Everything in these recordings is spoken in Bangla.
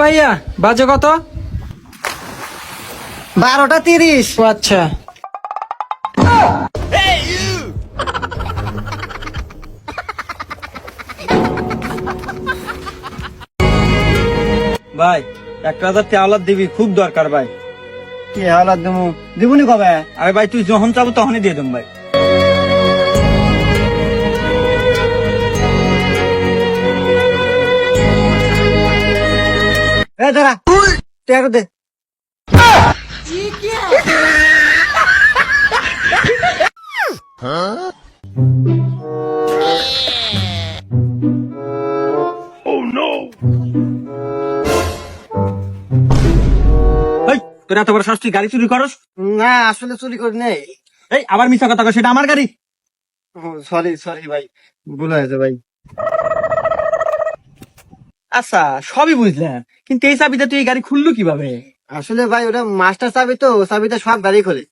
ভাইয়া বাজে কত? 12:30। ও আচ্ছা। ভাই 1,000 টাকা দিবি, খুব দরকার ভাই। কি হালাত দেবো, দিবনি কবে? আরে ভাই তুই যখন চাবো তখনই দিয়ে দেব ভাই। দাঁড়া, টাকা দে। এই তোর এত বড় সাহস, তুই গাড়ি চুরি করস? না আসলে চুরি করি নাই। এই আবার মিথ্যা কথা কস, সেটা আমার গাড়ি। সরি সরি ভাই, ভুল হয়েছে ভাই। আচ্ছা সবই বুঝলাম, কিন্তু এই চাবিটা তুই এই গাড়ি খুললো কিভাবে? আসলে ভাই ওটা মাস্টার চাবি তো, চাবিটা সব গাড়ি খোলে।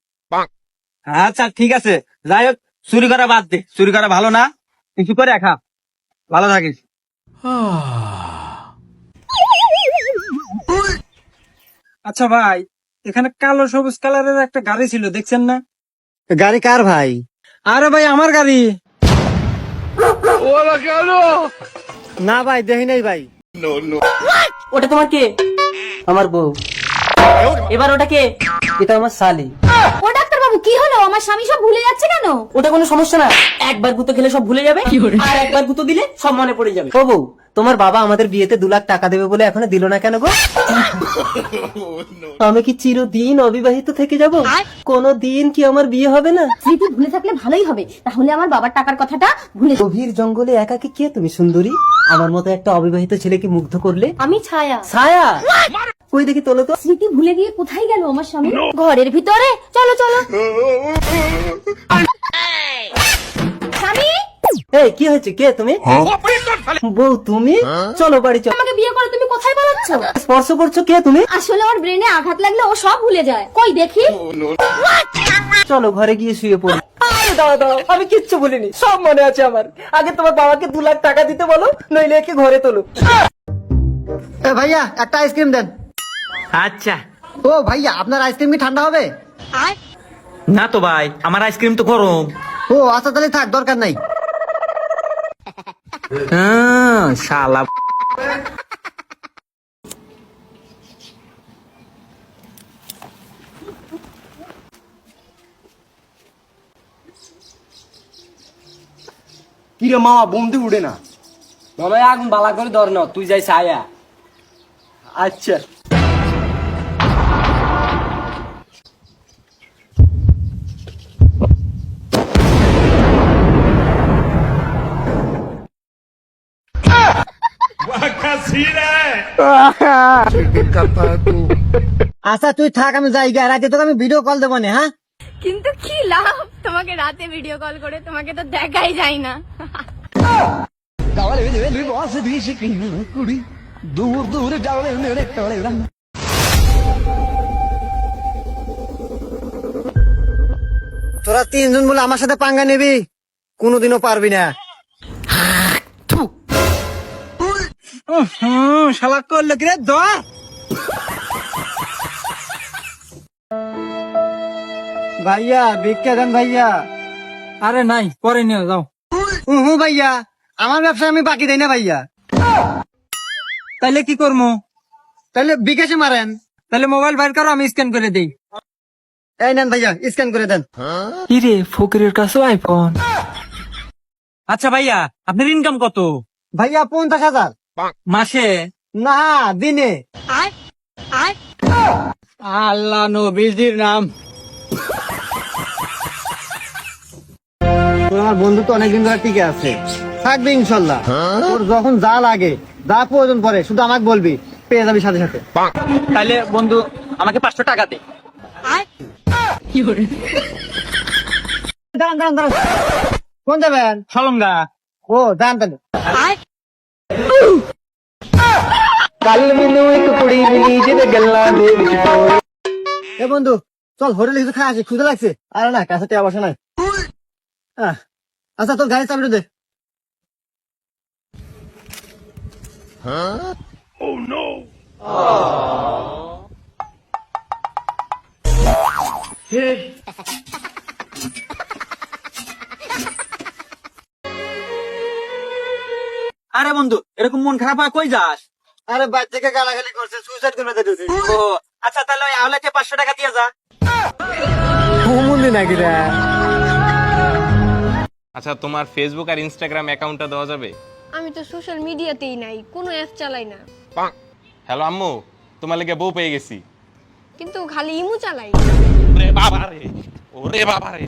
আচ্ছা ঠিক আছে, যাই হোক চুরি করা বাদ দে, চুরি করা ভালো না, কিছু করে খা, ভালো থাকিস। আচ্ছা ভাই, এখানে কালো সবুজ কালারের একটা গাড়ি ছিল, দেখছেন না? গাড়ি কার ভাই? আরে ভাই আমার গাড়ি। না ভাই দেখি নাই ভাই। ওটা তোমার কে? আমার বউ। এবার ওটা কে? এটা আমার শালি। ও ডাক্তার বাবু কি হলো? আমার স্বামী সব ভুলে যাচ্ছে কেন? ওটা কোনো সমস্যা না, একবার গুঁতো খেলে সব ভুলে যাবে, আর একবার গুঁতো দিলে সব মনে পড়ে যাবে। ও বউ, তোমার বাবা আমাদের বিয়েতে 2 লাখ টাকা দেবে বলে এখনো দিল না কেন গো? আমি কি চিরদিন অবিবাহিত থেকে যাব? কোনো দিন কি আমার বিয়ে হবে না? স্মৃতি ভুলে থাকলে ভালোই হবে, তাহলে আমার বাবার টাকার কথাটা ভুলে যাও। গভীর জঙ্গলে একাকি কে তুমি সুন্দরী? আমার মতো একটা অবিবাহিত ছেলেকে মুগ্ধ করলে। আমি ছায়া। ছায়া কই দেখি, তোলো তো। স্মৃতি ভুলে গিয়ে কোথায় গেল আমার স্বামী? ঘরের ভিতরে। চলো চলো। স্বামী, এই কি হয়েছে, কে তুমি? বউ তুমি? চলো বাড়ি চলো। আমাকে বিয়ে করে তুমি কোথায় পালাচ্ছ? স্পর্শ করছো, কে তুমি? আসলে ওর ব্রেনে আঘাত লাগলে ও সব ভুলে যায়। কই দেখি। চলো ঘরে গিয়ে শুয়ে পড়ি। আরে দাঁড়াও দাঁড়াও, আমি কিচ্ছু বলিনি, সব মনে আছে আমার। আগে তোমার বাবাকে 2 লাখ টাকা দিতে বলো, নইলে একে ঘরে তোলো। ভাইয়া একটা আইসক্রিম দেন। আচ্ছা। ও ভাইয়া আপনার আইসক্রিম কি ঠান্ডা হবে? না তো ভাই, আমার আইসক্রিম তো গরম। ও আচ্ছা তাহলে থাক, দরকার নাই। শালা। কিরে মামা, বন্ধু উড়ে না? মামা আগুন বালা করে ধর না, তুই যাই ছায়া। আচ্ছা। আচ্ছা তুই থাক, আমি যাই গা, রাতে তোকে আমি ভিডিও কল দেবো না। হ্যাঁ কিন্তু কি লাভ তোমাকে রাতে ভিডিও কল করে? তোমাকে তো দেখাই যায় না। তোরা 3 জন বলে আমার সাথে পাঙ্গা নিবি, কোনোদিনও পারবি না। শালা করলো কি রে দোয়া? ভাইয়া ভিক্ষা দেন ভাইয়া। আরে নাই, পরে নিয়ে যাও। হুম ভাইয়া, আমার ব্যবসা আমি বাকি দেই না ভাইয়া। তাইলে কি করবো? তাহলে বিকাশে মারেন। তাহলে মোবাইল বাইর করো, আমি স্ক্যান করে দেই। এই নেন ভাইয়া, স্ক্যান করে দেন। ইরে ফকিরের কাছে আইফোন। আচ্ছা ভাইয়া, আপনার ইনকাম কত ভাইয়া 50,000। মাসে? না দিনে। আল্লাহ নবীজির নাম। তোর আমার বন্ধু তো অনেকদিন ধরে টিকে আছে, থাকবে ইনশাল্লাহ। তোর যখন যা লাগে, যা প্রয়োজন পড়ে, শুধু আমাকে বলবি, পেয়ে যাবি সাথে সাথে। তাহলে বন্ধু আমাকে 500 টাকা দে। দাঁড়ান দাঁড়ান দাঁড়ান, কোন যাবেন? সলঙ্গা। ও দাঁড়ান তাহলে। এ বন্ধু চল, হোটেলে কিছু খাই আসি, ক্ষুধা লাগছে। আরে না, কাছে টাকা বসে নাই। আচ্ছা তোর গাড়ি চাবিটা দে। আরে বন্ধু, এরকম মন খারাপ হয় কই যাস? আরে বাড়ি থেকে গালাগালি করছে, সুইসাইড করবে যেতেছি। ও আচ্ছা, তাহলে ওই আওলাকে 500 টাকা দিয়ে যা। মুমুন্দি নাকি রে? আচ্ছা, তোমার ফেসবুক আর ইনস্টাগ্রাম অ্যাকাউন্টটা দেওয়া যাবে? আমি তো সোশ্যাল মিডিয়াতেই নাই, কোনো অ্যাপ চালাই না, হ্যালো আম্মু, তোমার লেগে বউ পেয়ে গেছি। কিন্তু খালি ইমু চালাই। ওরে বাবা রে, ওরে বাবা রে।